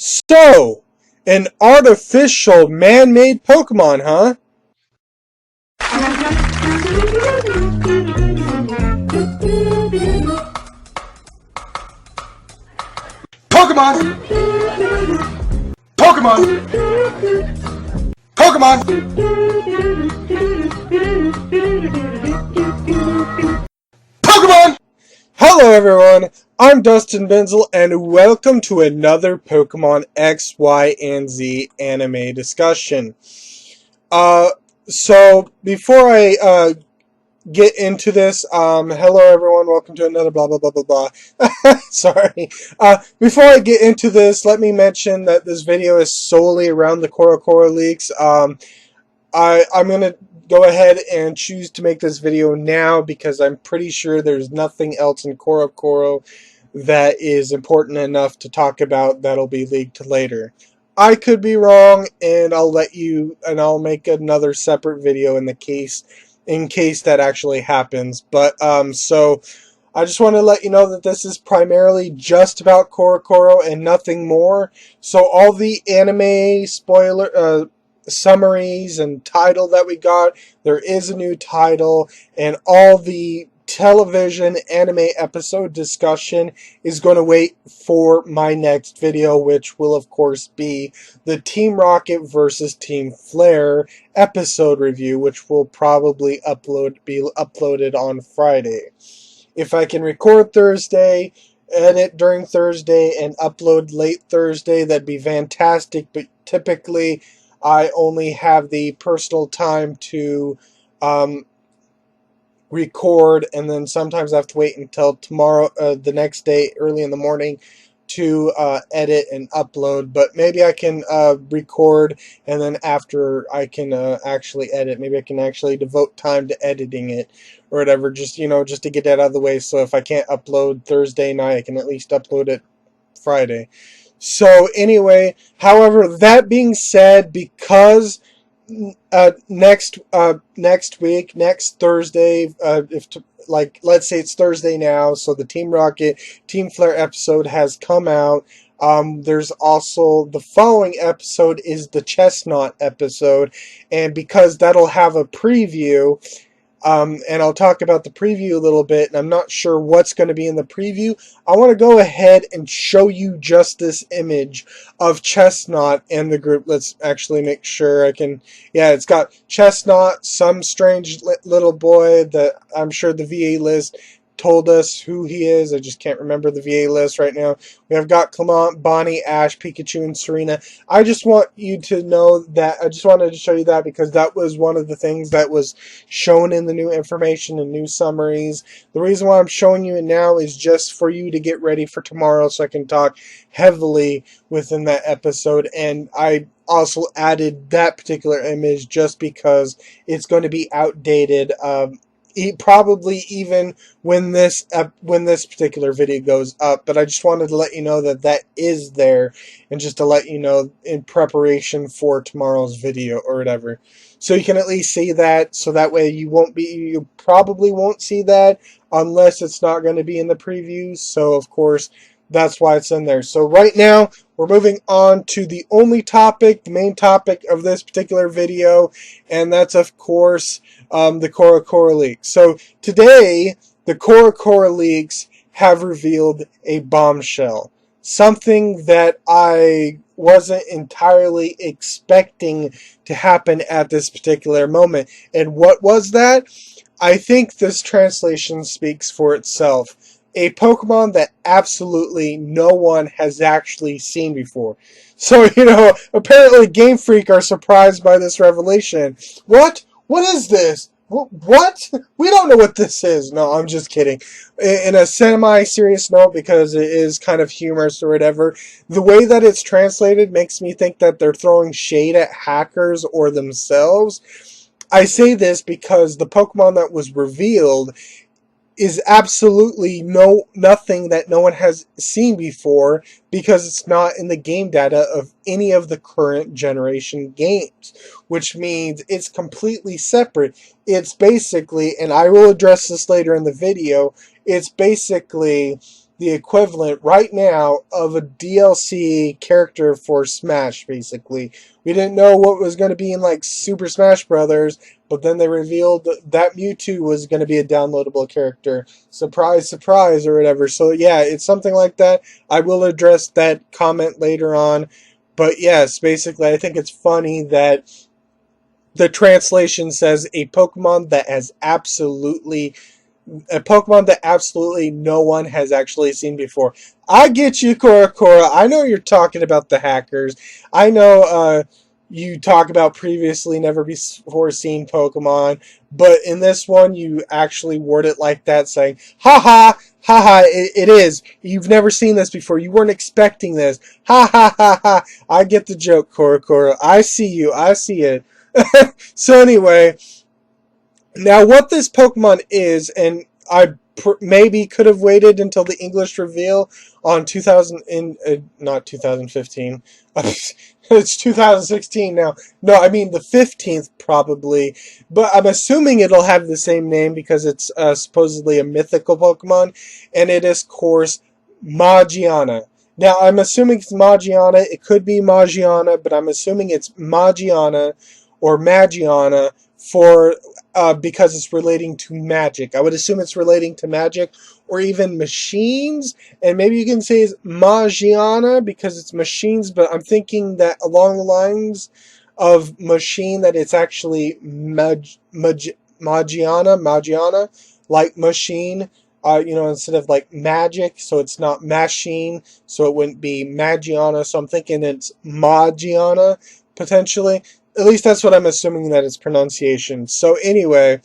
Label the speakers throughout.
Speaker 1: So, an artificial man-made Pokemon, huh?
Speaker 2: Pokemon! Pokemon! Pokemon! Pokemon!
Speaker 1: Hello everyone, I'm Dustin Benzel and welcome to another Pokemon X, Y, and Z anime discussion. So before I get into this, hello everyone, welcome to another blah blah blah blah blah. Sorry. Before I get into this, let me mention that this video is solely around the CoroCoro leaks. I'm gonna go ahead and choose to make this video now because I'm pretty sure there's nothing else in CoroCoro that is important enough to talk about that'll be leaked later. I could be wrong, and I'll make another separate video in case that actually happens. But so I just want to let you know that this is primarily just about CoroCoro and nothing more. So all the anime spoiler summaries and title that we got, there is a new title, and all the television anime episode discussion is going to wait for my next video, which will of course be the Team Rocket versus Team Flare episode review, which will probably be uploaded on Friday. If I can record Thursday, edit during Thursday, and upload late Thursday, that'd be fantastic, but typically I only have the personal time to record, and then sometimes I have to wait until tomorrow, the next day, early in the morning, to edit and upload. But maybe I can record, and then after I can actually edit. Maybe I can actually devote time to editing it or whatever, just to get that out of the way. So if I can't upload Thursday night, I can at least upload it Friday. So anyway, however, that being said, because next week, next Thursday, let's say it's Thursday now, so the Team Rocket, Team Flare episode has come out. There's also the following episode is the Chestnut episode, and because that'll have a preview. And I'll talk about the preview a little bit, and I'm not sure what's going to be in the preview. I want to go ahead and show you just this image of Chestnut and the group. Let's actually make sure I can. Yeah, it's got Chestnut, some strange little boy that I'm sure the VA list told us who he is. I just can't remember the VA list right now. We have got Clement, Bonnie, Ash, Pikachu, and Serena. I just want you to know that. I just wanted to show you that because that was one of the things that was shown in the new information and new summaries. The reason why I'm showing you it now is just for you to get ready for tomorrow so I can talk heavily within that episode. And I also added that particular image just because it's going to be outdated. Probably even when this particular video goes up, but I just wanted to let you know that that is there, and just to let you know in preparation for tomorrow's video or whatever, so you can at least see that. So that way you probably won't see that unless it's not going to be in the preview. So of course that's why it's in there. So right now we're moving on to the only topic, the main topic of this particular video, and that's of course the CoroCoro leaks. So today, the CoroCoro leaks have revealed a bombshell. Something that I wasn't entirely expecting to happen at this particular moment. And what was that? I think this translation speaks for itself. A Pokemon that absolutely no one has actually seen before. So, apparently Game Freak are surprised by this revelation. What? What is this? What? We don't know what this is. No, I'm just kidding. In a semi-serious note, because it is kind of humorous or whatever, the way that it's translated makes me think that they're throwing shade at hackers or themselves. I say this because the Pokemon that was revealed is absolutely nothing that no one has seen before, because it's not in the game data of any of the current generation games, which means it's completely separate. It's basically, and I will address this later in the video, it's basically the equivalent right now of a DLC character for Smash, basically. We didn't know what was going to be in like Super Smash Brothers, but then they revealed that Mewtwo was going to be a downloadable character. Surprise, surprise, or whatever. So yeah, it's something like that. I will address that comment later on. But yes, basically, I think it's funny that the translation says a Pokemon that absolutely no one has actually seen before. I get you, Cora. I know you're talking about the hackers. I know you talk about previously never before seen Pokemon, but in this one you actually word it like that, saying, "Ha ha, ha ha, it is. You've never seen this before. You weren't expecting this. Ha ha ha ha." I get the joke, Cora. I see you. I see it. So anyway, now what this Pokemon is, and I maybe could have waited until the English reveal on 2000 in not 2015. It's 2016 now. No, I mean the 15th probably, but I'm assuming it'll have the same name because it's supposedly a mythical Pokemon, and it is, of course, Magiana. Now I'm assuming it's Magiana. It could be Magiana, but I'm assuming it's Magiana or Magiana for because it's relating to magic. I would assume it's relating to magic or even machines, and maybe you can say it's Magiana because it's machines, but I'm thinking that along the lines of machine that it's actually Magiana, like machine, instead of like magic, so it's not machine, so it wouldn't be Magiana, so I'm thinking it's Magiana, potentially. At least that's what I'm assuming that its pronunciation. So anyway,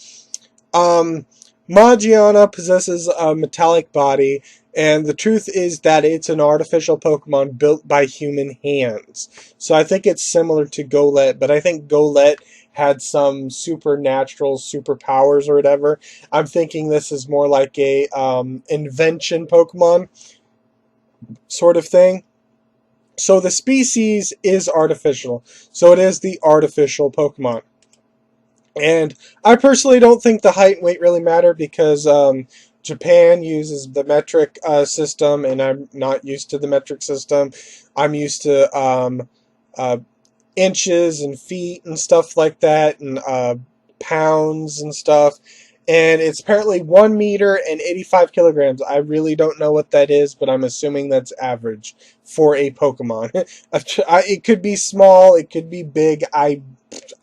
Speaker 1: Magiana possesses a metallic body, and the truth is that it's an artificial Pokemon built by human hands. So I think it's similar to Golett, but I think Golett had some supernatural superpowers or whatever. I'm thinking this is more like a invention Pokemon sort of thing. So the species is artificial. So it is the artificial Pokemon. And I personally don't think the height and weight really matter because Japan uses the metric system, and I'm not used to the metric system. I'm used to inches and feet and stuff like that, and pounds and stuff. And it's apparently 1 meter and 85 kilograms. I really don't know what that is, but I'm assuming that's average for a Pokemon. It could be small, it could be big. I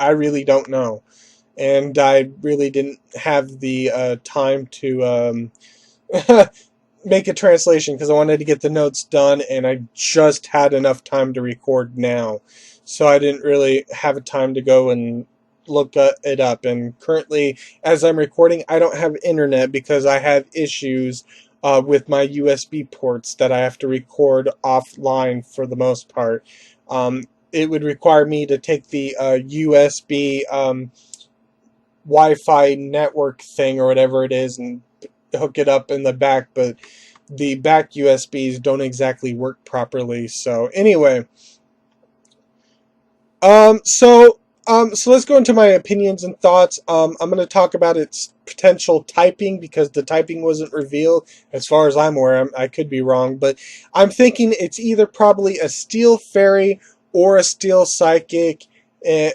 Speaker 1: really don't know. And I really didn't have the time to make a translation because I wanted to get the notes done, and I just had enough time to record now. So I didn't really have a time to go and look it up. And currently, as I'm recording, I don't have internet because I have issues with my USB ports that I have to record offline for the most part. It would require me to take the USB Wi-Fi network thing or whatever it is and hook it up in the back, but the back USBs don't exactly work properly. So anyway, so let's go into my opinions and thoughts. I'm going to talk about its potential typing because the typing wasn't revealed as far as I'm aware. I could be wrong, but I'm thinking it's either probably a Steel Fairy or a Steel Psychic.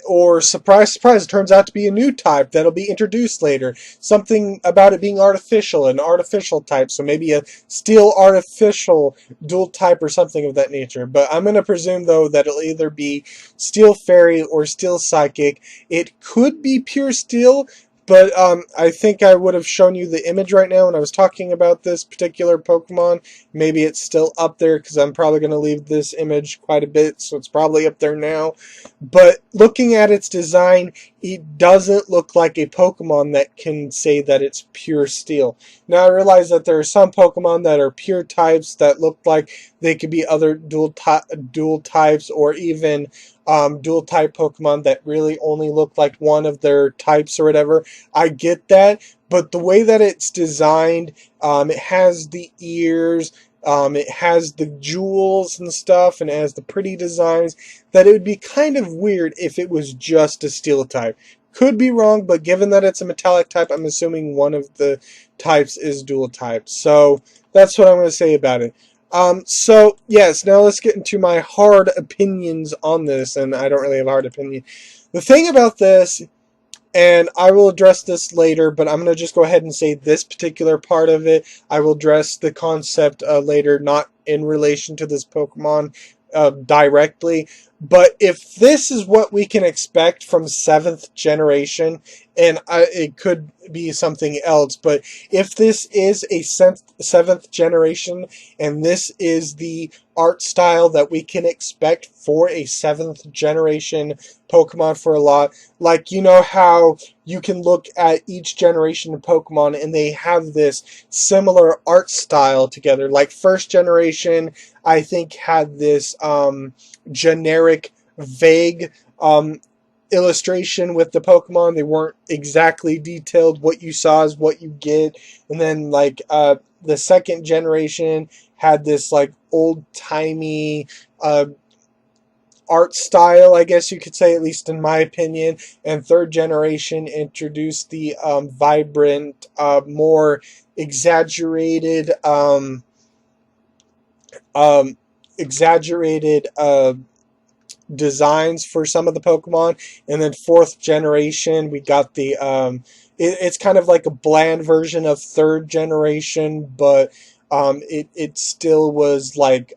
Speaker 1: Or surprise, surprise, it turns out to be a new type that'll be introduced later. Something about it being artificial, an artificial type, so maybe a steel artificial dual type or something of that nature. But I'm going to presume, though, that it'll either be Steel Fairy or Steel Psychic. It could be pure steel, but I think I would have shown you the image right now when I was talking about this particular Pokemon. Maybe it's still up there because I'm probably going to leave this image quite a bit, so it's probably up there now. But looking at its design, it doesn't look like a Pokemon that can say that it's pure steel. Now I realize that there are some Pokemon that are pure types that look like they could be other dual types, or even dual type Pokemon that really only look like one of their types or whatever. I get that, but the way that it's designed, it has the ears, it has the jewels and stuff, and it has the pretty designs, that it would be kind of weird if it was just a steel type. Could be wrong, but given that it's a metallic type, I'm assuming one of the types is dual type. So that's what I'm going to say about it. So yes, now let's get into my hard opinions on this, and I don't really have a hard opinion. The thing about this, and I will address this later, but I'm going to just go ahead and say this particular part of it. I will address the concept later, not in relation to this Pokemon directly. But if this is what we can expect from 7th generation, and it could be something else, but if this is a 7th generation, and this is the art style that we can expect for a 7th generation Pokemon for a lot, like, you know how you can look at each generation of Pokemon and they have this similar art style together. Like, first generation, I think, had this generic, vague illustration with the Pokemon. They weren't exactly detailed. What you saw is what you get. And then, like, the second generation had this, like, old-timey art style, I guess you could say, at least in my opinion. And third generation introduced the vibrant, more exaggerated, exaggerated designs for some of the Pokemon. And then fourth generation, we got the it's kind of like a bland version of third generation, but it still was like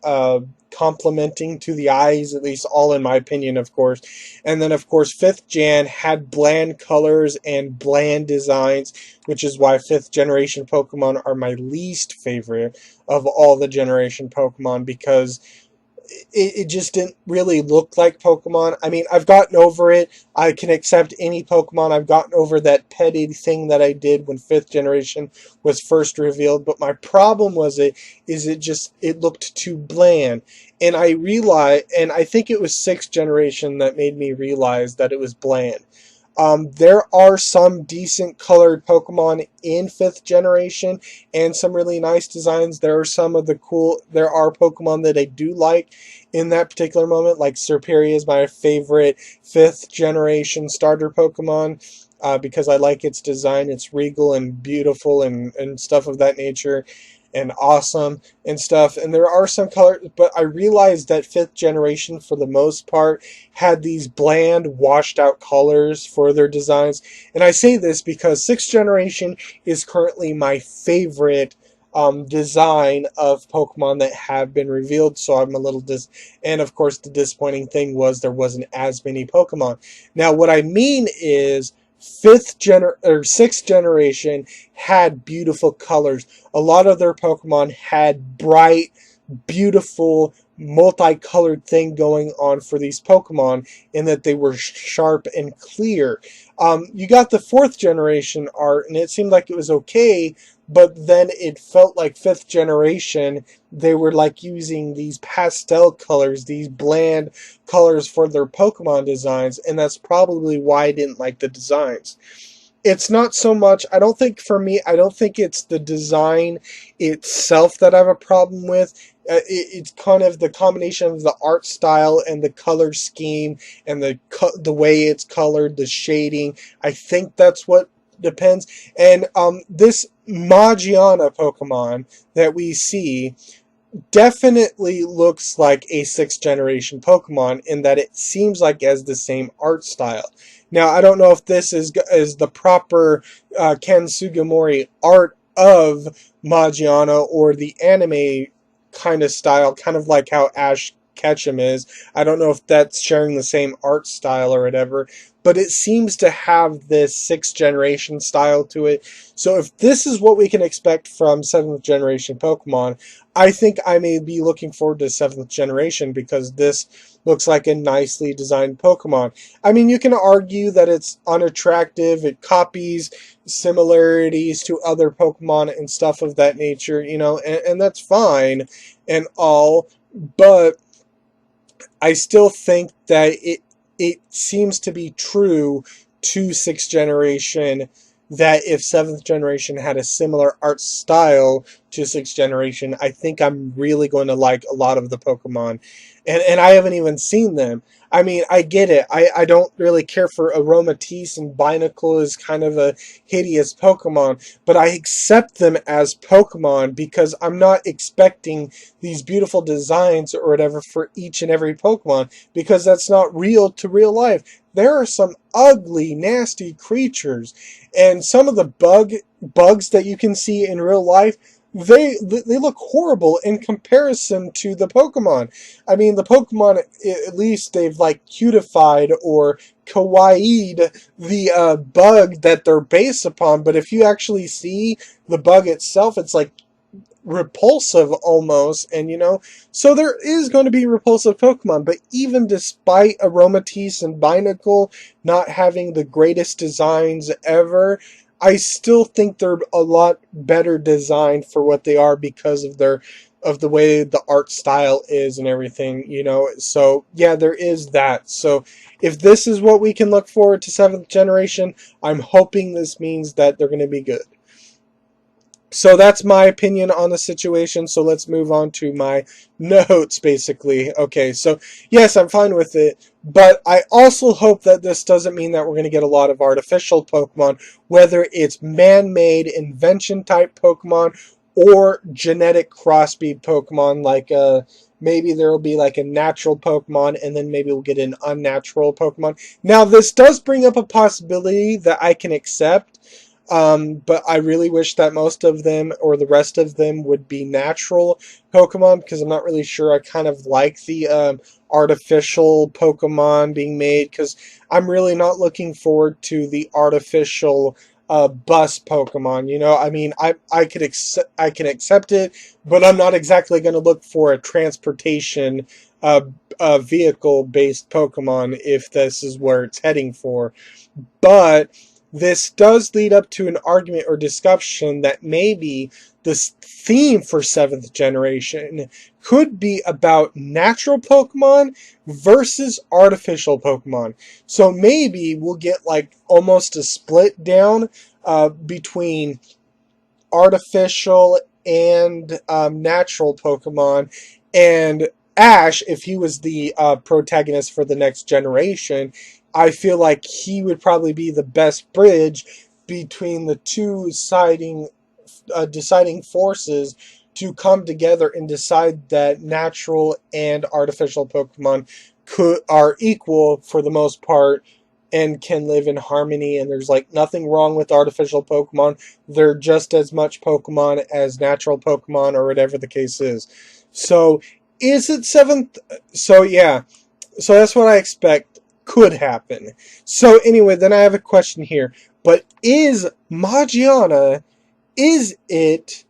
Speaker 1: complementing to the eyes, at least all in my opinion, of course. And then, of course, 5th gen had bland colors and bland designs, which is why 5th generation Pokemon are my least favorite of all the generation Pokemon, because it just didn't really look like Pokemon. I mean, I've gotten over it. I can accept any Pokemon. I've gotten over that petty thing that I did when 5th generation was first revealed. But my problem it looked too bland. And I realized, and I think it was 6th generation that made me realize that it was bland. There are some decent colored Pokemon in 5th generation and some really nice designs. There are Pokemon that I do like in that particular moment, like Serperior is my favorite 5th generation starter Pokemon. Because I like its design. It's regal and beautiful and stuff of that nature, and awesome and stuff. And there are some colors, but I realized that 5th generation, for the most part, had these bland, washed out colors for their designs. And I say this because 6th generation is currently my favorite design of Pokemon that have been revealed, so I'm a little and of course the disappointing thing was there wasn't as many Pokemon. Now what I mean is 6th generation had beautiful colors. A lot of their Pokemon had bright, beautiful, multicolored thing going on for these Pokemon, in that they were sharp and clear. You got the 4th generation art, and it seemed like it was okay, but then it felt like 5th generation, they were like using these pastel colors, these bland colors for their Pokemon designs, and that's probably why I didn't like the designs. It's not so much, I don't think it's the design itself that I have a problem with. It's kind of the combination of the art style and the color scheme and the way it's colored, the shading. I think that's what depends. And this Magiana Pokemon that we see definitely looks like a 6th generation Pokemon, in that it seems like it has the same art style. Now, I don't know if this is the proper Ken Sugimori art of Magiana, or the anime kind of style, kind of like how Ash Ketchum is. I don't know if that's sharing the same art style or whatever, but it seems to have this 6th generation style to it. So if this is what we can expect from 7th generation Pokemon, I think I may be looking forward to 7th generation, because this looks like a nicely designed Pokemon. I mean, you can argue that it's unattractive, it copies similarities to other Pokemon and stuff of that nature, and that's fine and all, but I still think that it seems to be true to 6th generation, that if 7th generation had a similar art style to 6th generation, I think I'm really going to like a lot of the Pokemon. And I haven't even seen them. I mean, I get it. I don't really care for Aromatisse, and Binacle is kind of a hideous Pokemon, but I accept them as Pokemon because I'm not expecting these beautiful designs or whatever for each and every Pokemon, because that's not real to real life. There are some ugly, nasty creatures, and some of the bugs that you can see in real life, they look horrible in comparison to the Pokemon. I mean, the Pokemon, at least they've like cutified or kawaii'd the bug that they're based upon. But if you actually see the bug itself, it's like repulsive almost, and so there is going to be repulsive Pokemon. But even despite Aromatisse and Binacle not having the greatest designs ever, I still think they're a lot better designed for what they are because of the way the art style is and everything. So yeah, there is that. So if this is what we can look forward to 7th generation, I'm hoping this means that they're going to be good. So that's my opinion on the situation. So let's move on to my notes, basically. Okay, so yes, I'm fine with it, but I also hope that this doesn't mean that we're going to get a lot of artificial Pokemon, whether it's man-made invention type Pokemon or genetic crossbreed Pokemon, like maybe there will be like a natural Pokemon, and then maybe we'll get an unnatural Pokemon. Now, this does bring up a possibility that I can accept. But I really wish that most of them, or the rest of them, would be natural Pokemon, because I'm not really sure I kind of like the artificial Pokemon being made, because I'm really not looking forward to the artificial bus Pokemon. I mean, I can accept it, but I'm not exactly going to look for a transportation vehicle based Pokemon if this is where it's heading for. But this does lead up to an argument or discussion that maybe this theme for 7th generation could be about natural Pokemon versus artificial Pokemon. So maybe we'll get like almost a split down between artificial and natural Pokemon. And Ash, if he was the protagonist for the next generation, I feel like he would probably be the best bridge between the two deciding forces to come together and decide that natural and artificial Pokemon are equal for the most part and can live in harmony, and there's like nothing wrong with artificial Pokemon. They're just as much Pokemon as natural Pokemon, or whatever the case is. So is it 7th? So yeah, so that's what I expect could happen. So anyway, then I have a question here. But is Magiana, is it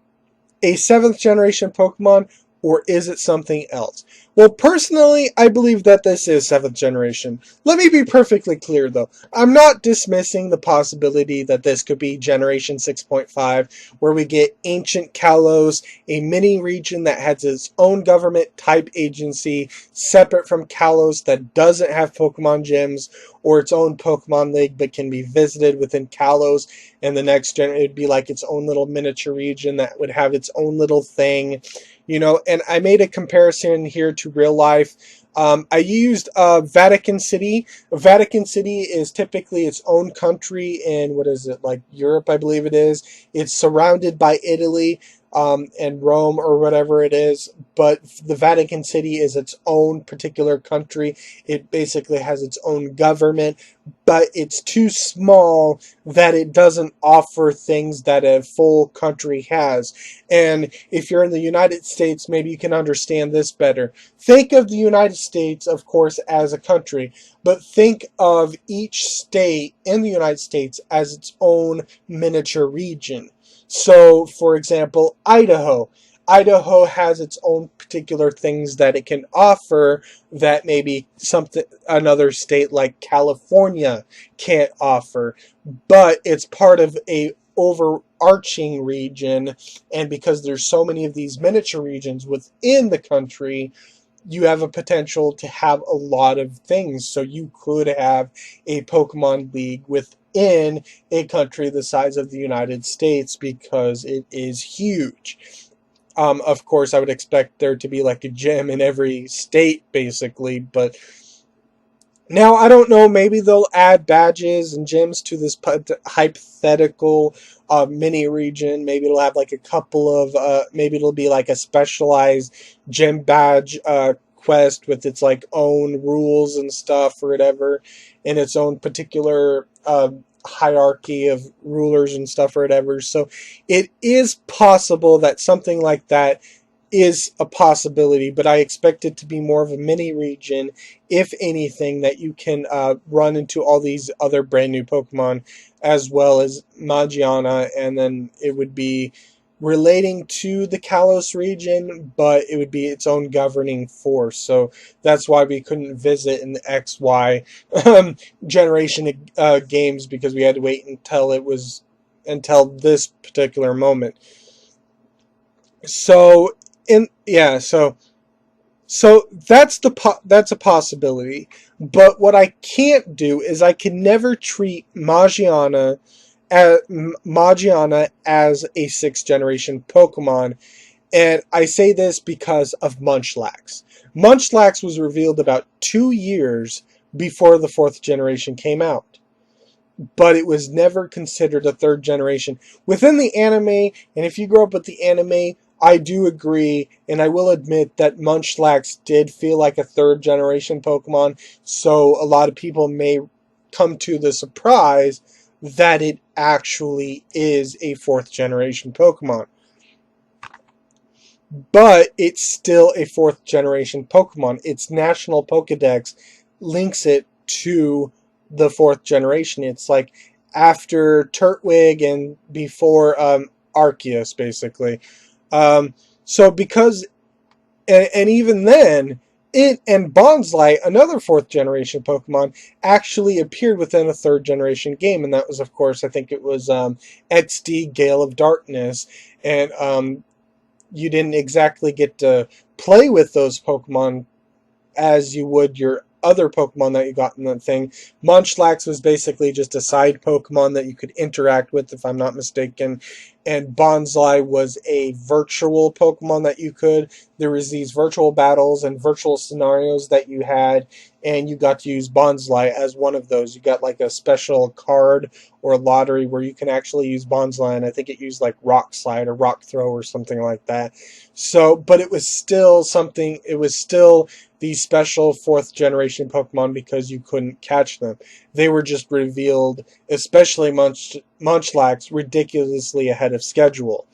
Speaker 1: a 7th generation Pokemon, or is it something else? Well, personally, I believe that this is 7th generation. Let me be perfectly clear, though. I'm not dismissing the possibility that this could be Generation 6.5, where we get Ancient Kalos, a mini region that has its own government-type agency, separate from Kalos, that doesn't have Pokemon gyms, or its own Pokemon League, but can be visited within Kalos, and the next gen, it would be like its own little miniature region that would have its own little thing. And I made a comparison here to real life. I used Vatican City. Vatican City is typically its own country in, what is it, like Europe, I believe it is. It's surrounded by Italy and Rome, or whatever it is, but the Vatican City is its own particular country. It basically has its own government, but it's too small that it doesn't offer things that a full country has. And if you're in the United States, maybe you can understand this better. Think of the United States, of course, as a country, but think of each state in the United States as its own miniature region. So, for example, Idaho. Idaho has its own particular things that it can offer that maybe another state like California can't offer, but it's part of a overarching region, and because there's so many of these miniature regions within the country, you have a potential to have a lot of things. So you could have a Pokemon League within a country the size of the United States, because it is huge. Of course, I would expect there to be like a gym in every state, basically, but now I don't know. Maybe they'll add badges and gyms to this hypothetical mini region. Maybe it'll have like a couple of. Maybe it'll be like a specialized gym badge quest with its like own rules and stuff or whatever, in its own particular hierarchy of rulers and stuff or whatever. So it is possible that something like that is a possibility, but I expect it to be more of a mini region, if anything, that you can run into all these other brand new Pokemon, as well as Magiana, and then it would be relating to the Kalos region, but it would be its own governing force. So that's why we couldn't visit in the XY generation games, because we had to wait until this particular moment. So so that's a possibility. But what I can't do is I can never treat Magiana as a sixth generation Pokemon, and I say this because of Munchlax. Munchlax was revealed about 2 years before the fourth generation came out, but it was never considered a third generation within the anime. And if you grew up with the anime, I do agree, and I will admit that Munchlax did feel like a third generation Pokemon, so a lot of people may come to the surprise that it actually is a fourth generation Pokemon. But it's still a fourth generation Pokemon. Its national Pokedex links it to the fourth generation. It's like after Turtwig and before Arceus, basically. So because, and even then, it and Bonsly, another fourth generation Pokemon, actually appeared within a third generation game, and that was, of course, I think it was XD Gale of Darkness, and you didn't exactly get to play with those Pokemon as you would your other Pokemon that you got in that thing. Munchlax was basically just a side Pokemon that you could interact with, if I'm not mistaken. And Bonsly was a virtual Pokemon that you could. There was these virtual battles and virtual scenarios that you had, and you got to use Bonsly as one of those. You got like a special card or lottery where you can actually use Bonsly, and I think it used like Rock Slide or Rock Throw or something like that. So, but it was still these special fourth generation Pokemon because you couldn't catch them. They were just revealed, especially Munchlax, ridiculously ahead of schedule.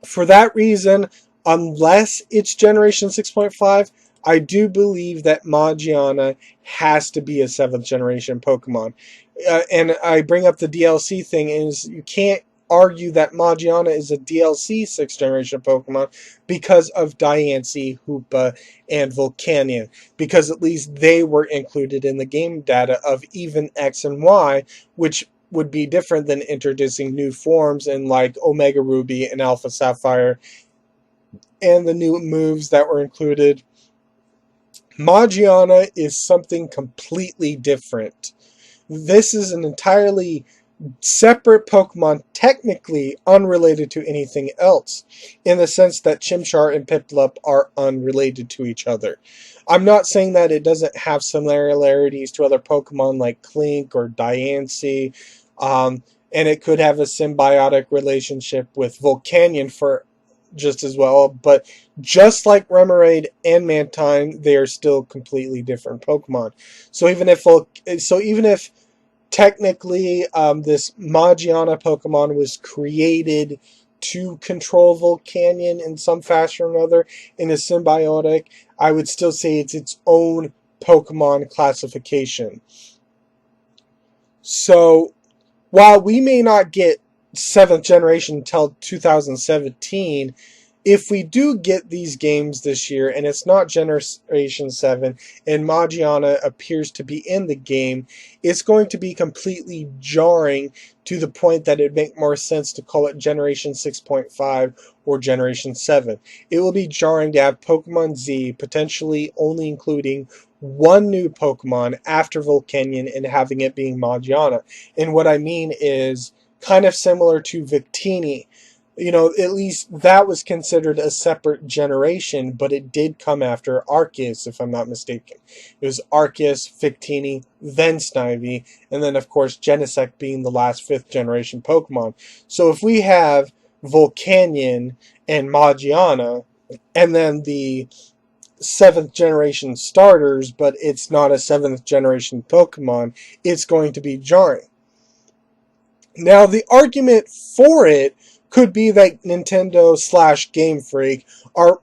Speaker 1: For that reason, unless it's Generation 6.5, I do believe that Magiana has to be a 7th generation Pokemon. And I bring up the DLC thing, is you can't argue that Magiana is a DLC 6th generation Pokemon because of Diancie, Hoopa, and Volcanion, because at least they were included in the game data of even X and Y, which would be different than introducing new forms in like Omega Ruby and Alpha Sapphire and the new moves that were included. Magiana is something completely different. This is an entirely separate Pokemon, technically unrelated to anything else, in the sense that Chimchar and Piplup are unrelated to each other. I'm not saying that it doesn't have similarities to other Pokemon like Klink or Diancie, and it could have a symbiotic relationship with Volcanion for just as well, but just like Remoraid and Mantine, they are still completely different Pokemon. So even if technically, this Magiana Pokemon was created to control Volcanion in some fashion or another in a symbiotic, I would still say it's its own Pokemon classification. So, while we may not get 7th generation until 2017, if we do get these games this year and it's not Generation 7 and Magiana appears to be in the game, it's going to be completely jarring to the point that it'd make more sense to call it Generation 6.5 or Generation 7. It will be jarring to have Pokemon Z potentially only including one new Pokemon after Volcanion and having it being Magiana. And what I mean is kind of similar to Victini. At least that was considered a separate generation, but it did come after Arceus, if I'm not mistaken. It was Arceus, Victini, then Snivy, and then, of course, Genesect being the last 5th generation Pokemon. So if we have Volcanion and Magiana, and then the 7th generation starters, but it's not a 7th generation Pokemon, it's going to be jarring. Now, the argument for it could be that Nintendo / Game Freak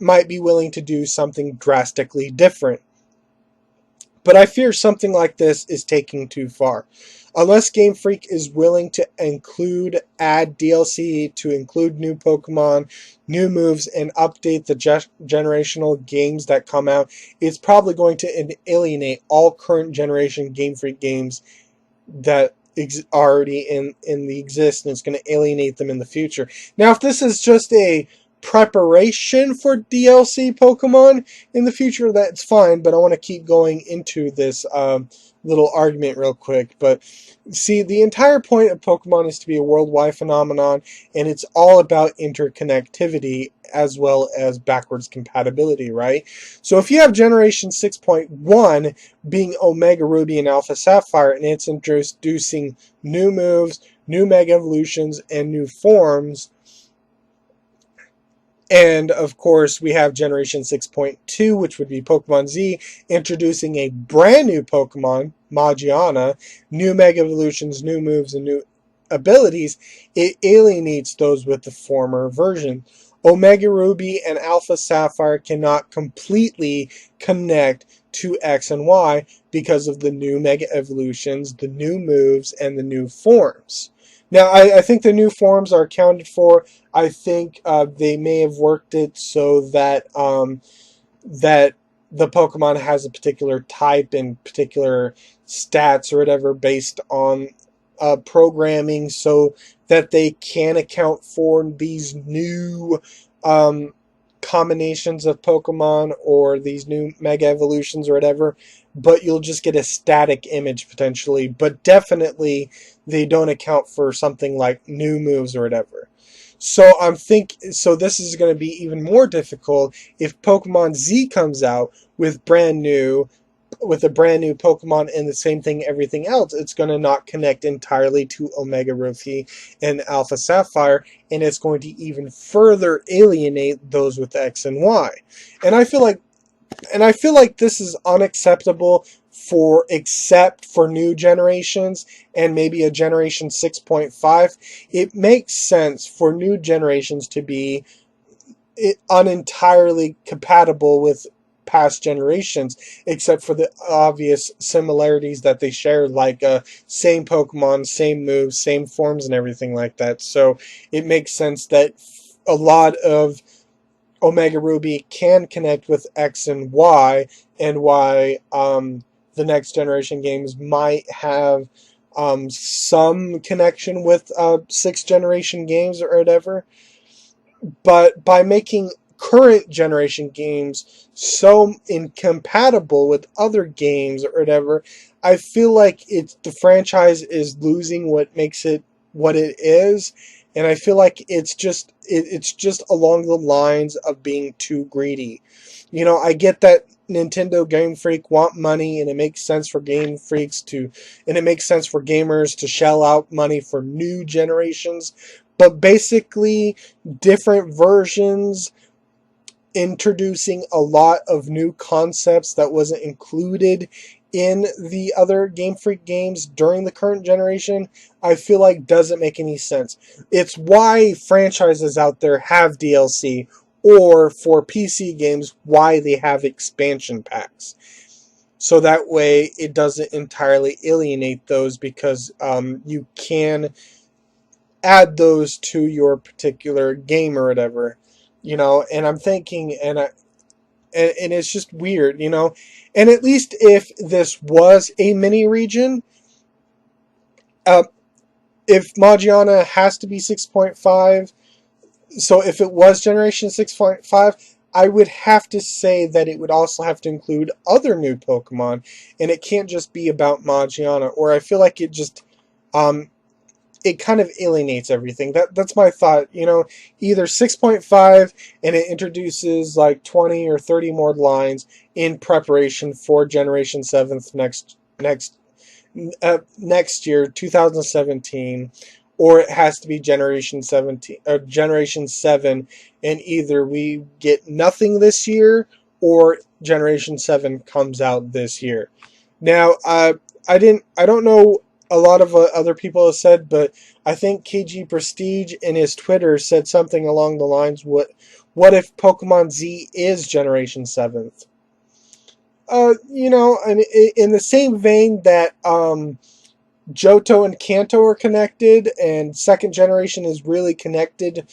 Speaker 1: might be willing to do something drastically different. But I fear something like this is taking too far. Unless Game Freak is willing to add DLC to include new Pokemon, new moves, and update the generational games that come out, it's probably going to alienate all current generation Game Freak games that already in the existence, going to alienate them in the future. Now, if this is just a preparation for DLC Pokemon in the future, that's fine, but I want to keep going into this little argument real quick. But see, the entire point of Pokemon is to be a worldwide phenomenon, and it's all about interconnectivity as well as backwards compatibility, right? So if you have Generation 6.1 being Omega Ruby and Alpha Sapphire, and it's introducing new moves, new Mega Evolutions, and new forms, and of course we have Generation 6.2, which would be Pokemon Z, introducing a brand new Pokemon, Magiana, new Mega Evolutions, new moves, and new abilities, it alienates those with the former version. Omega Ruby and Alpha Sapphire cannot completely connect to X and Y because of the new Mega Evolutions, the new moves, and the new forms. Now, I think the new forms are accounted for. I think they may have worked it so that that the Pokemon has a particular type and particular stats or whatever based on programming, so that they can account for these new combinations of Pokemon or these new Mega Evolutions or whatever, but you'll just get a static image potentially. But definitely they don't account for something like new moves or whatever. So this is going to be even more difficult if Pokemon Z comes out with a brand new Pokemon and the same thing everything else. It's going to not connect entirely to Omega Ruby and Alpha Sapphire, and it's going to even further alienate those with X and Y. And I feel like this is unacceptable except for new generations and maybe a Generation 6.5. It makes sense for new generations to be unentirely compatible with past generations, except for the obvious similarities that they share, like same Pokemon, same moves, same forms, and everything like that. So it makes sense that a lot of Omega Ruby can connect with X and Y, and why the next generation games might have some connection with 6th generation games or whatever. But by making current generation games so incompatible with other games or whatever, I feel like the franchise is losing what makes it what it is, and I feel like it's just along the lines of being too greedy. I get that Nintendo Game Freak want money, and it makes sense for and it makes sense for gamers to shell out money for new generations, but basically different versions introducing a lot of new concepts that wasn't included in the other Game Freak games during the current generation, I feel like doesn't make any sense. It's why franchises out there have DLC, or for PC games, why they have expansion packs. So that way it doesn't entirely alienate those, because you can add those to your particular game or whatever. And I'm thinking, and it's just weird, and at least if this was a mini region, if Magiana has to be 6.5, so if it was Generation 6.5, I would have to say that it would also have to include other new Pokemon, and it can't just be about Magiana, or I feel like it just, it kind of alienates everything. That's my thought. You know, either 6.5 and it introduces like 20 or 30 more lines in preparation for Generation 7th next year, 2017, or it has to be Generation 17 or Generation 7, and either we get nothing this year or Generation 7 comes out this year. Now, I don't know a lot of other people have said, but I think KG Prestige in his Twitter said something along the lines, what if Pokemon Z is Generation 7th? You know, and in the same vein that Johto and Kanto are connected, and second generation is really connected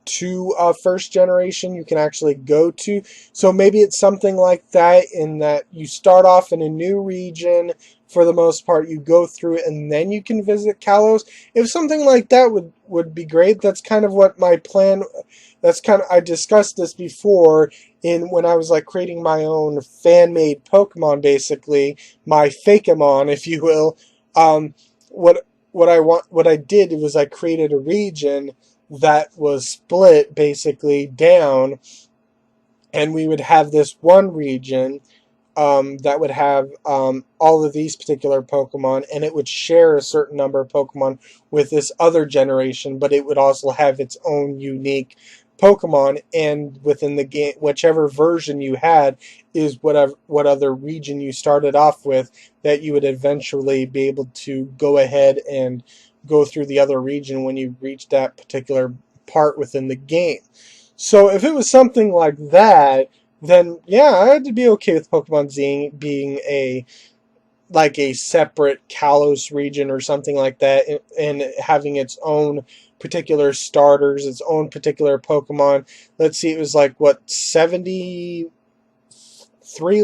Speaker 1: to first generation, you can actually go to. So maybe it's something like that, in that you start off in a new region. For the most part, you go through it, and then you can visit Kalos. If something like that would be great. That's kind of what my plan. That's kind of, I discussed this before in when I was like creating my own fan-made Pokemon, basically my Fakemon, if you will. Um, what I did was I created a region that was split basically down, and we would have this one region that would have all of these particular Pokemon, and it would share a certain number of Pokemon with this other generation, but it would also have its own unique Pokemon, and within the game, whichever version you had is what other region you started off with, that you would eventually be able to go ahead and go through the other region when you reach that particular part within the game. So if it was something like that, then yeah, I'd be okay with Pokemon Z being a separate Kalos region or something like that, and having its own particular starters, its own particular Pokemon. Let's see, it was like what, 73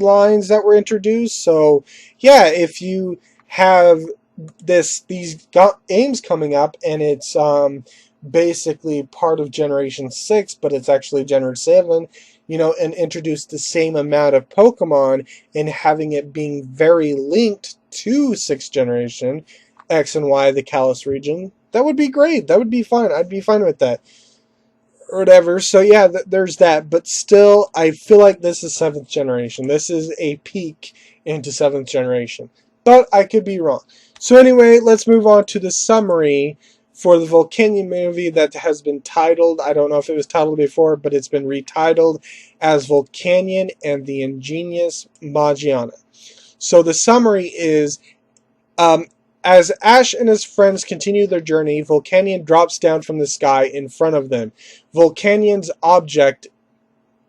Speaker 1: lines that were introduced. So yeah, if you have these games coming up, and it's basically part of Generation 6, but it's actually Generation 7, you know, and introduce the same amount of Pokemon, and having it being very linked to 6th generation, X and Y, the Kalos region, that would be great. That would be fine. I'd be fine with that. Or whatever. So yeah, there's that. But still, I feel like this is 7th generation. This is a peek into 7th generation. But I could be wrong. So anyway, let's move on to the summary for the Volcanion movie that has been titled, I don't know if it was titled before, but it's been retitled as Volcanion and the Ingenious Magiana. So the summary is, as Ash and his friends continue their journey, Volcanion drops down from the sky in front of them. Volcanion's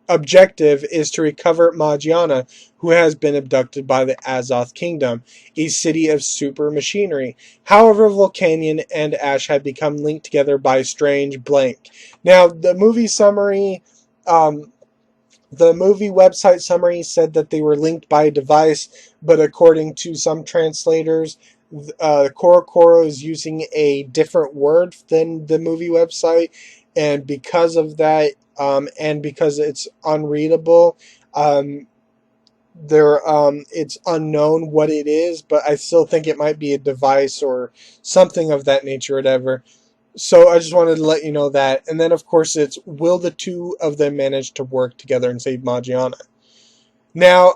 Speaker 1: objective is to recover Magiana, who has been abducted by the Azoth Kingdom, a city of super machinery. However, Volcanion and Ash have become linked together by a strange blank. Now, the movie summary, the movie website summary said that they were linked by a device, but according to some translators, Korokoro is using a different word than the movie website, and because of that, and because it's unreadable, it's unknown what it is, but I still think it might be a device or something of that nature, whatever. So I just wanted to let you know that. And then, of course, it's, will the two of them manage to work together and save Magiana? Now,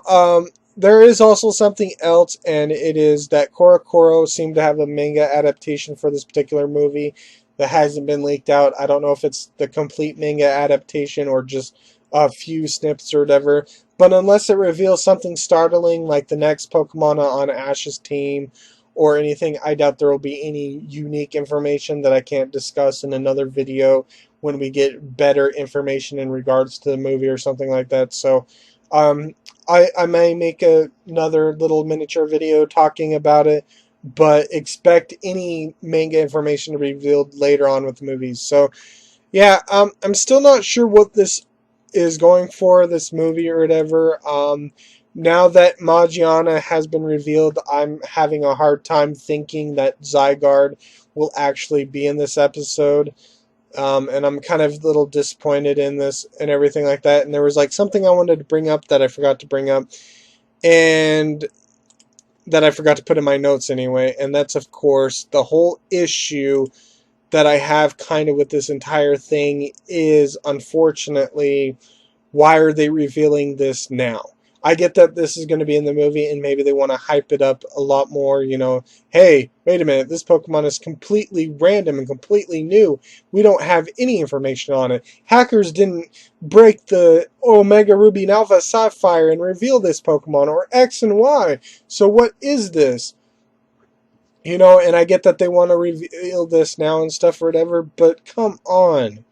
Speaker 1: there is also something else, and it is that Korokoro seemed to have a manga adaptation for this particular movie that hasn't been leaked out. I don't know if it's the complete manga adaptation or just a few snippets or whatever. But unless it reveals something startling like the next Pokemon on Ash's team or anything, I doubt there will be any unique information that I can't discuss in another video when we get better information in regards to the movie or something like that. So, I may make another little miniature video talking about it, but expect any manga information to be revealed later on with the movies. So, yeah, I'm still not sure what this is going for, this movie or whatever. Now that Magiana has been revealed, I'm having a hard time thinking that Zygarde will actually be in this episode. And I'm kind of a little disappointed in this and everything like that. And there was like something I wanted to bring up that I forgot to bring up. And that I forgot to put in my notes anyway, and that's of course the whole issue that I have kind of with this entire thing is, unfortunately, why are they revealing this now? I get that this is going to be in the movie and maybe they want to hype it up a lot more, hey, wait a minute, this Pokemon is completely random and completely new. We don't have any information on it. Hackers didn't break the Omega Ruby and Alpha Sapphire and reveal this Pokemon, or X and Y. So what is this? And I get that they want to reveal this now and stuff or whatever, but come on.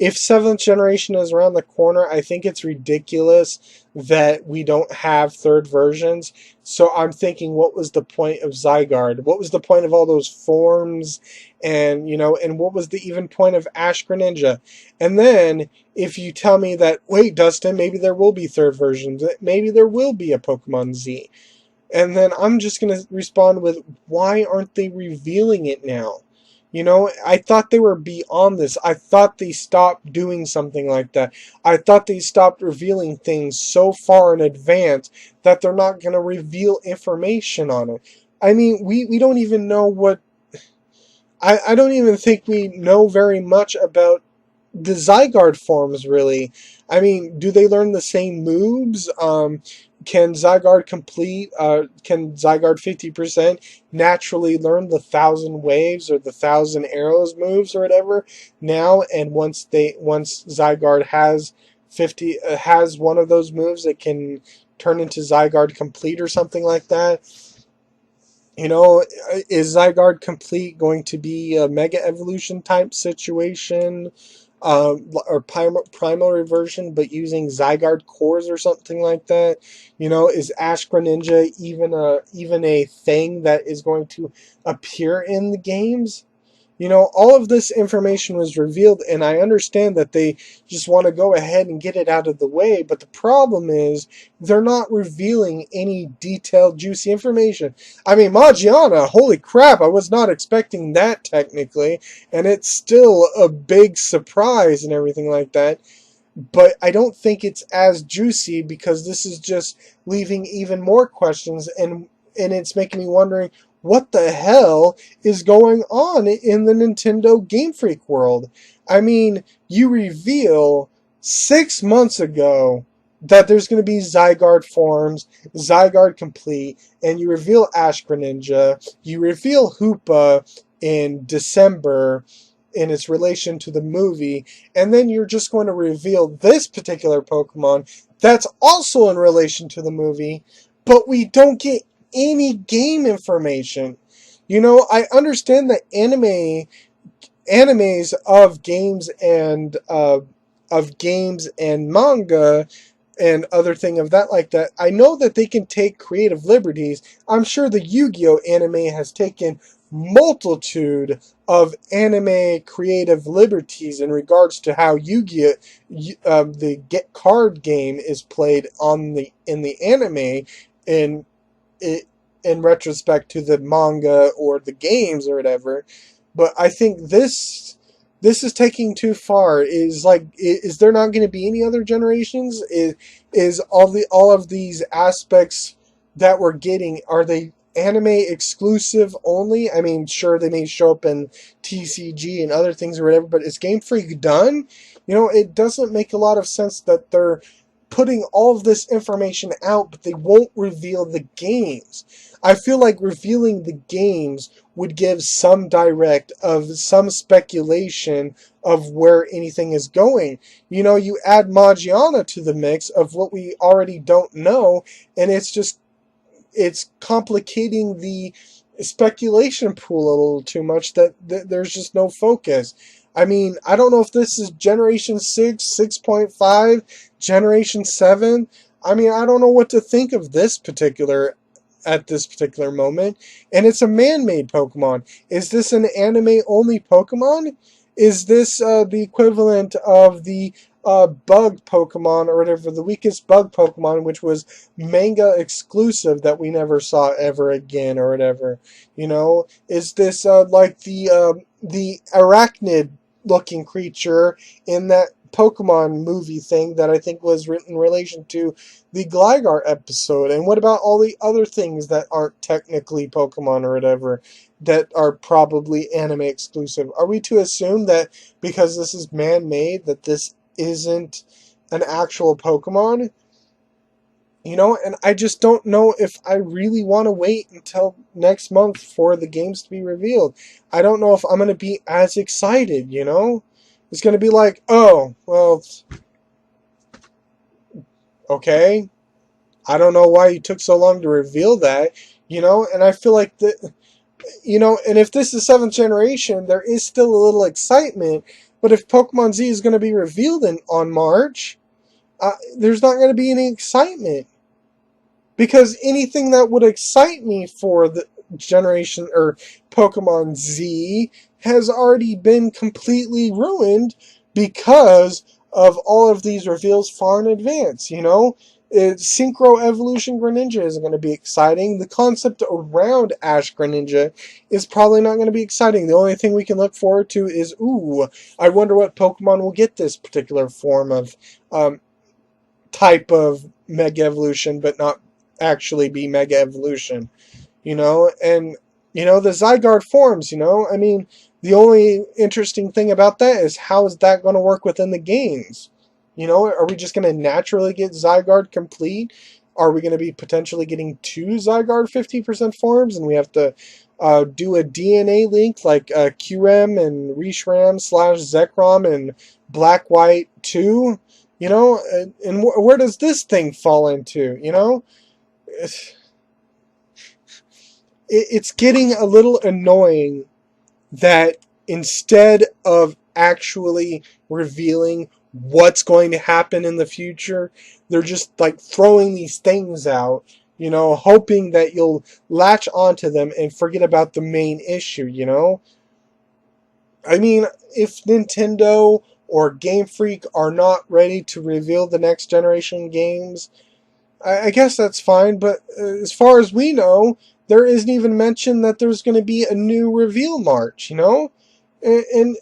Speaker 1: If 7th generation is around the corner, I think it's ridiculous that we don't have third versions. So I'm thinking, what was the point of Zygarde? What was the point of all those forms? And what was the even point of Ash Greninja? And then, if you tell me that, wait, Dustin, maybe there will be third versions. Maybe there will be a Pokemon Z. And then I'm just going to respond with, why aren't they revealing it now? I thought they were beyond this. I thought they stopped doing something like that. I thought they stopped revealing things so far in advance that they're not going to reveal information on it. I mean, we don't even know what... I don't even think we know very much about the Zygarde forms, really. I mean, do they learn the same moves? Can Zygarde 50% naturally learn the 1,000 waves or the 1,000 arrows moves or whatever now? And once Zygarde has one of those moves, it can turn into Zygarde Complete or something like that. Is Zygarde Complete going to be a Mega Evolution type situation? Or primary version, but using Zygarde cores or something like that. Is Ash Greninja even a thing that is going to appear in the games? All of this information was revealed, and I understand that they just want to go ahead and get it out of the way, but the problem is they're not revealing any detailed, juicy information. I mean, Magiana, holy crap, I was not expecting that technically, and it's still a big surprise and everything like that. But I don't think it's as juicy because this is just leaving even more questions, and it's making me wondering, what the hell is going on in the Nintendo Game Freak world? I mean, you reveal 6 months ago that there's going to be Zygarde forms, Zygarde Complete, and you reveal Ash Greninja, you reveal Hoopa in December in its relation to the movie, and then you're just going to reveal this particular Pokemon that's also in relation to the movie, but we don't get any game information. I understand that animes of games and manga and other thing of that like that. I know that they can take creative liberties. I'm sure the Yu-Gi-Oh anime has taken multitude of anime creative liberties in regards to how Yu-Gi-Oh, the get card game is played in the anime, and in retrospect to the manga or the games or whatever. But I think this is taking too far. Is there not going to be any other generations? Is all of these aspects that we're getting, are they anime exclusive only? I mean, sure, they may show up in TCG and other things or whatever, but is Game Freak done? It doesn't make a lot of sense that they're putting all of this information out, but they won't reveal the games. I feel like revealing the games would give some some speculation of where anything is going. You add Magiana to the mix of what we already don't know, and it's complicating the speculation pool a little too much that there's just no focus. I mean, I don't know if this is Generation 6, 6.5, Generation 7. I mean, I don't know what to think of at this particular moment. And it's a man-made Pokemon. Is this an anime-only Pokemon? Is this the equivalent of the bug Pokemon, or whatever, the weakest bug Pokemon, which was manga exclusive that we never saw ever again, or whatever? Is this like the arachnid looking creature in that Pokemon movie thing that I think was written in relation to the Gligar episode? And what about all the other things that aren't technically Pokemon or whatever that are probably anime exclusive? Are we to assume that because this is man-made that this isn't an actual Pokemon? You know, and I just don't know if I really want to wait until next month for the games to be revealed. I don't know if I'm going to be as excited, you know? It's going to be like, oh, well, okay. I don't know why you took so long to reveal that, you know? And I feel like the, you know, and if this is 7th generation, there is still a little excitement. But if Pokemon Z is going to be revealed on March, there's not going to be any excitement. Because anything that would excite me for the generation or Pokemon Z has already been completely ruined because of all of these reveals far in advance, you know? Synchro Evolution Greninja isn't going to be exciting. The concept around Ash Greninja is probably not going to be exciting. The only thing we can look forward to is, ooh, I wonder what Pokemon will get this particular form of type of Mega Evolution, but not actually be Mega Evolution, you know? And, you know, the Zygarde forms, you know? I mean, the only interesting thing about that is how is that going to work within the games? You know, are we just going to naturally get Zygarde complete? Are we going to be potentially getting 2 Zygarde 50% forms and we have to do a DNA link like QM and Reshiram / Zekrom and Black White 2? You know, and where does this thing fall into, you know? It's getting a little annoying that instead of actually revealing what's going to happen in the future, they're just like throwing these things out, you know, hoping that you'll latch onto them and forget about the main issue, you know? I mean, if Nintendo or Game Freak are not ready to reveal the next generation games, I guess that's fine, but as far as we know, there isn't even mention that there's going to be a new reveal March, you know? In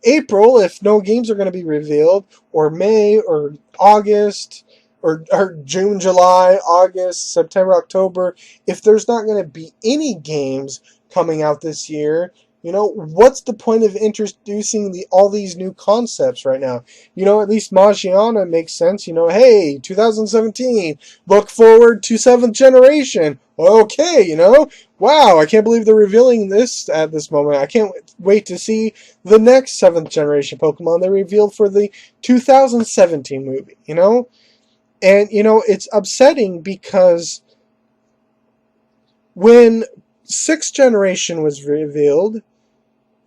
Speaker 1: April, if no games are going to be revealed, or May, or August, or June, July, August, September, October, if there's not going to be any games coming out this year, you know, what's the point of introducing all these new concepts right now? You know, at least Magiana makes sense. You know, hey, 2017, look forward to 7th generation. Okay, you know, wow, I can't believe they're revealing this at this moment. I can't wait to see the next 7th generation Pokemon they revealed for the 2017 movie, you know? And, you know, it's upsetting because when 6th generation was revealed,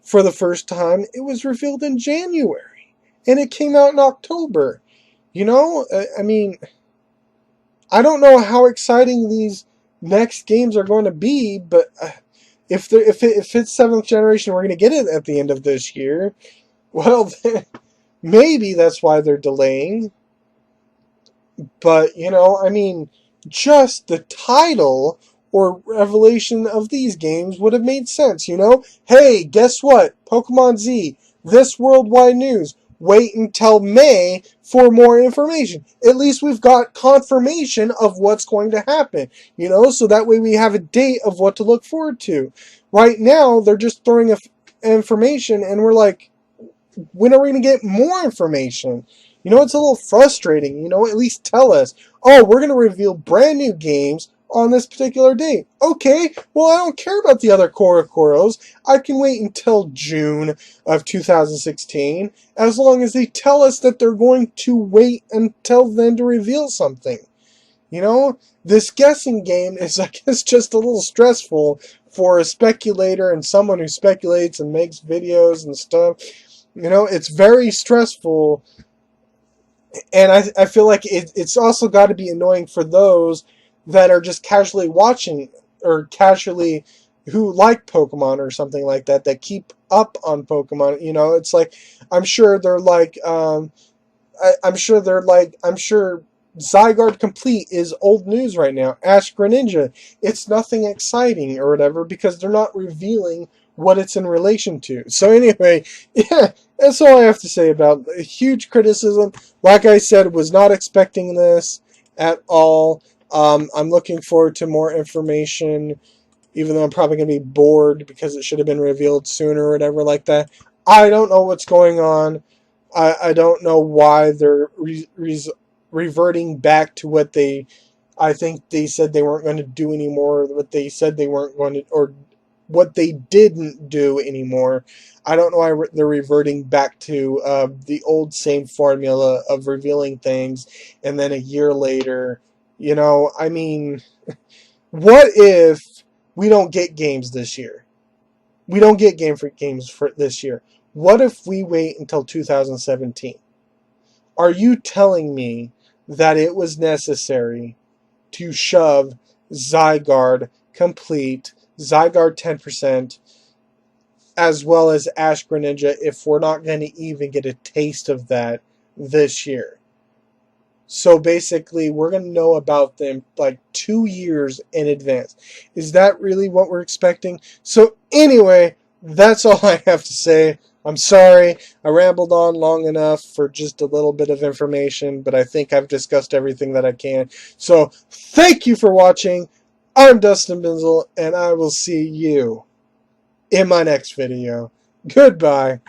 Speaker 1: for the first time, it was revealed in January. And it came out in October. You know, I mean, I don't know how exciting these next games are going to be, but if it's 7th generation, we're going to get it at the end of this year. Well, maybe that's why they're delaying. But, you know, I mean, just the title or revelation of these games would have made sense, you know? Hey, guess what? Pokemon Z, this worldwide news. Wait until May for more information. At least we've got confirmation of what's going to happen, you know? So that way we have a date of what to look forward to. Right now, they're just throwing information and we're like, when are we going to get more information? You know, it's a little frustrating. You know, at least tell us, oh, we're going to reveal brand new games on this particular date. Okay, well, I don't care about the other Korokoros. I can wait until June of 2016, as long as they tell us that they're going to wait until then to reveal something. You know, this guessing game is, I guess, just a little stressful for a speculator and someone who speculates and makes videos and stuff. You know, it's very stressful. And I feel like it's also got to be annoying for those that are just casually watching or casually who like Pokemon or something like that, that keep up on Pokemon. You know, it's like, I'm sure they're like, I'm sure Zygarde Complete is old news right now. Ash Greninja, it's nothing exciting or whatever because they're not revealing what it's in relation to. So anyway, yeah, that's all I have to say about a huge criticism. Like I said, was not expecting this at all. I'm looking forward to more information, even though I'm probably going to be bored because it should have been revealed sooner or whatever like that. I don't know what's going on. I don't know why they're reverting back to what I think they said they weren't going to do anymore, what they said they weren't going to, or what they didn't do anymore. I don't know why they're reverting back to the old same formula of revealing things, and then a year later, I mean, what if we don't get games this year? We don't get games for this year. What if we wait until 2017? Are you telling me that it was necessary to shove Zygarde Complete, Zygarde 10%, as well as Ash Greninja if we're not going to even get a taste of that this year? So basically, we're going to know about them like 2 years in advance. Is that really what we're expecting? So anyway, that's all I have to say. I'm sorry, I rambled on long enough for just a little bit of information, but I think I've discussed everything that I can. So thank you for watching. I'm Dustin Binzel, and I will see you in my next video. Goodbye.